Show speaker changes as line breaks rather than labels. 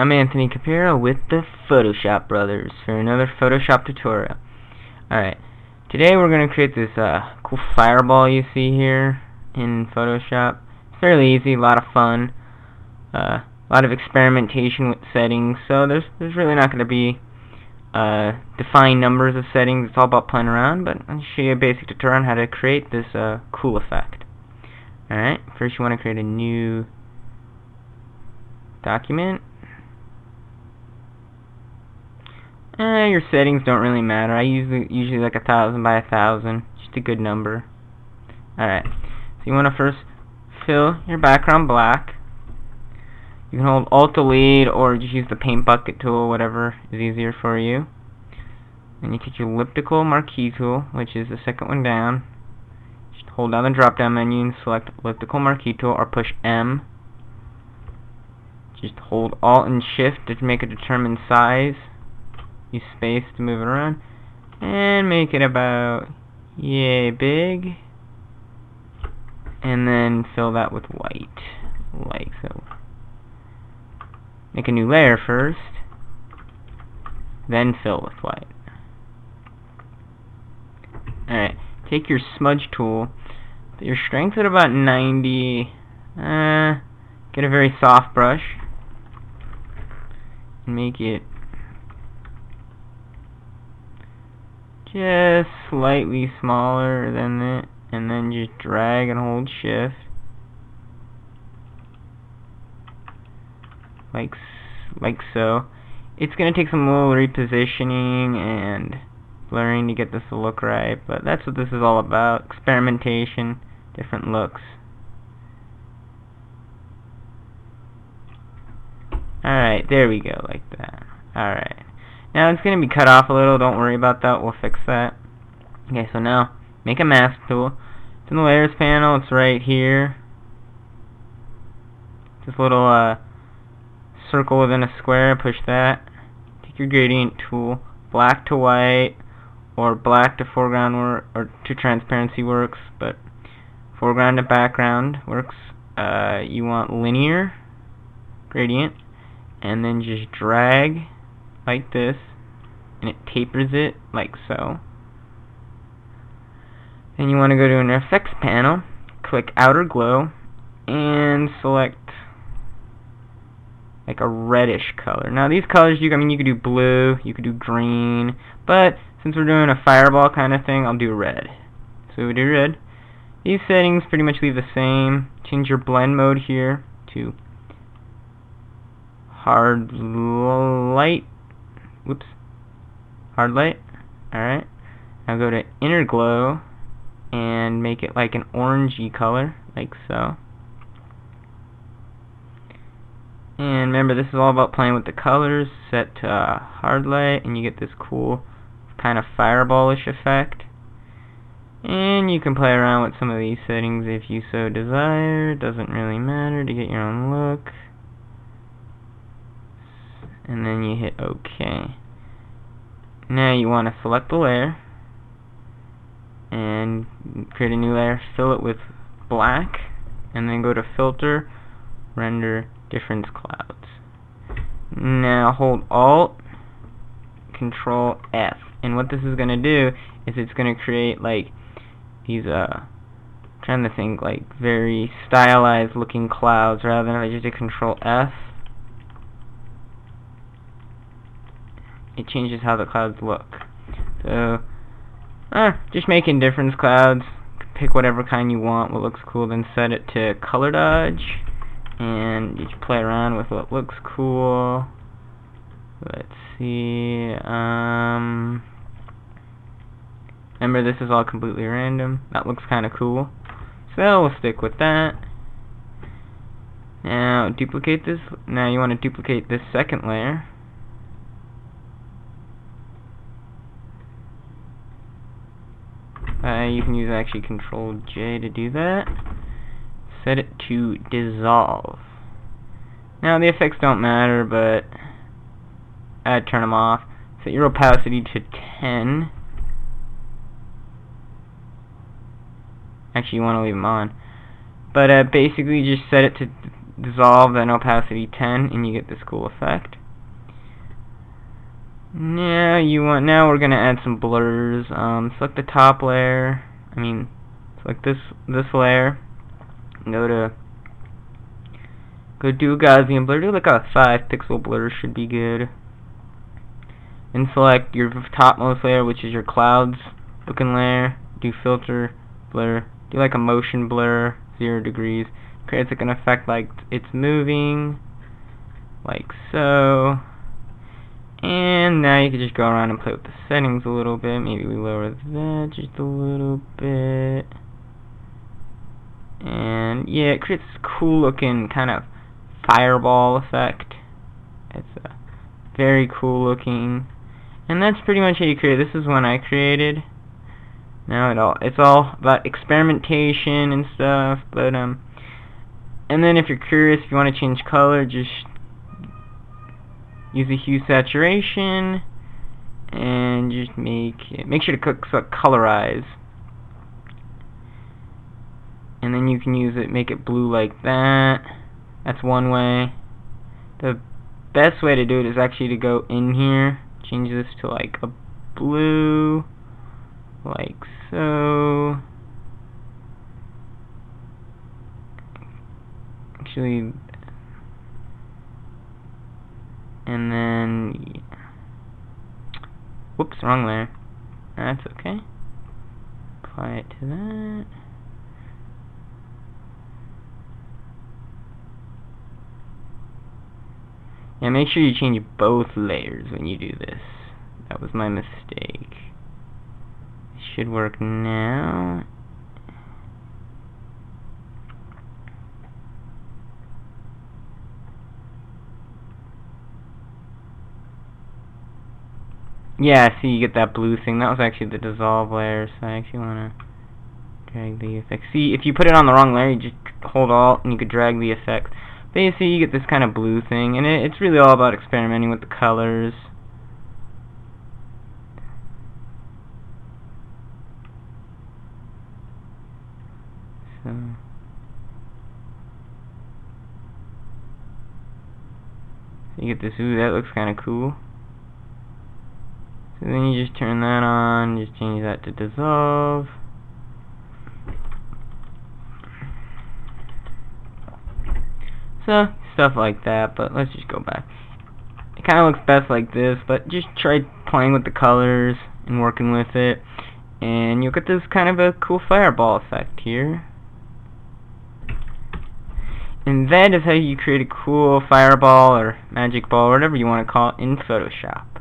I'm Anthony Capiro with the Photoshop Brothers for another Photoshop tutorial. Alright, today we're going to create this cool fireball you see here in Photoshop. It's fairly easy, a lot of fun, a lot of experimentation with settings, so there's really not going to be defined numbers of settings. It's all about playing around, but I'll show you a basic tutorial on how to create this cool effect. Alright, first you want to create a new document. Your settings don't really matter. I usually like 1000 by 1000, just a good number. Alright, so you want to first fill your background black. You can hold Alt-Delete or just use the paint bucket tool, whatever is easier for you. And you take your elliptical marquee tool, which is the second one down. Just hold down the drop down menu and select elliptical marquee tool or push M. Just hold Alt and Shift to make a determined size. Use space to move it around and make it about yay big, and then fill that with white like so. Make a new layer first, then fill with white. Alright, take your smudge tool, put your strength at about 90, get a very soft brush and make it just slightly smaller than it, and then just drag and hold Shift like so. It's gonna take some little repositioning and blurring to get this to look right, but that's what this is all about: experimentation, different looks. Alright, there we go, like that. Alright. Now it's going to be cut off a little, don't worry about that, we'll fix that. Okay, so now, make a mask tool. It's in the layers panel, it's right here. This little circle within a square, push that. Take your gradient tool, black to white, or black to foreground or to transparency works, but foreground to background works. You want linear gradient, and then just drag like this, and it tapers it like so. Then you want to go to an effects panel, click outer glow, and select like a reddish color. Now these colors, you could do blue, you could do green, but since we're doing a fireball kind of thing, I'll do red. So we do red. These settings pretty much leave the same. Change your blend mode here to hard light. Whoops. Hard light. Alright. Now go to inner glow and make it like an orangey color, like so. And remember, this is all about playing with the colors. Set to hard light, and you get this cool kind of fireballish effect. And you can play around with some of these settings if you so desire. It doesn't really matter to get your own look. And then you hit OK. Now you want to select the layer and create a new layer, fill it with black, and then go to Filter, Render Difference Clouds. Now hold Alt, Control F, and what this is going to do is it's going to create like these trying to think like very stylized looking clouds, rather than if I just hit Control F. It changes how the clouds look. So, just making difference clouds. Pick whatever kind you want, what looks cool, then set it to color dodge, and you just play around with what looks cool. Let's see. Remember, this is all completely random. That looks kind of cool, so we'll stick with that. Now duplicate this. Now you want to duplicate this second layer. You can use actually Control J to do that. Set it to dissolve. Now the effects don't matter, but I'd turn them off. Set your opacity to 10. Actually, you want to leave them on. But basically, just set it to dissolve and opacity 10, and you get this cool effect. Now we're gonna add some blurs. Select the top layer. Select this layer. Go do a Gaussian blur. Do like a 5-pixel blur should be good. And select your topmost layer, which is your clouds looking layer. Do filter, blur. Do like a motion blur, 0 degrees. Creates like an effect like it's moving, like so. And now you can just go around and play with the settings a little bit. Maybe we lower that just a little bit. And yeah, it creates this cool looking kind of fireball effect. It's very cool looking. And that's pretty much how you create it. This is one I created. Now it's all about experimentation and stuff, but and then if you're curious, if you want to change color, just use the hue saturation and just make sure to click colorize. And then you can use it, make it blue like that. That's one way. The best way to do it is actually to go in here, change this to like a blue, like so. Actually, and then, whoops, wrong layer. That's okay. Apply it to that. Yeah, make sure you change both layers when you do this. That was my mistake. It should work now. Yeah, see, you get that blue thing. That was actually the dissolve layer, so I actually want to drag the effect. See, if you put it on the wrong layer, you just hold Alt and you could drag the effect. But you see, you get this kind of blue thing, and it's really all about experimenting with the colors. So you get this, ooh, that looks kind of cool. So then you just turn that on, just change that to dissolve. So, stuff like that, but let's just go back. It kind of looks best like this, but just try playing with the colors and working with it, and you'll get this kind of a cool fireball effect here. And that is how you create a cool fireball or magic ball, or whatever you want to call it, in Photoshop.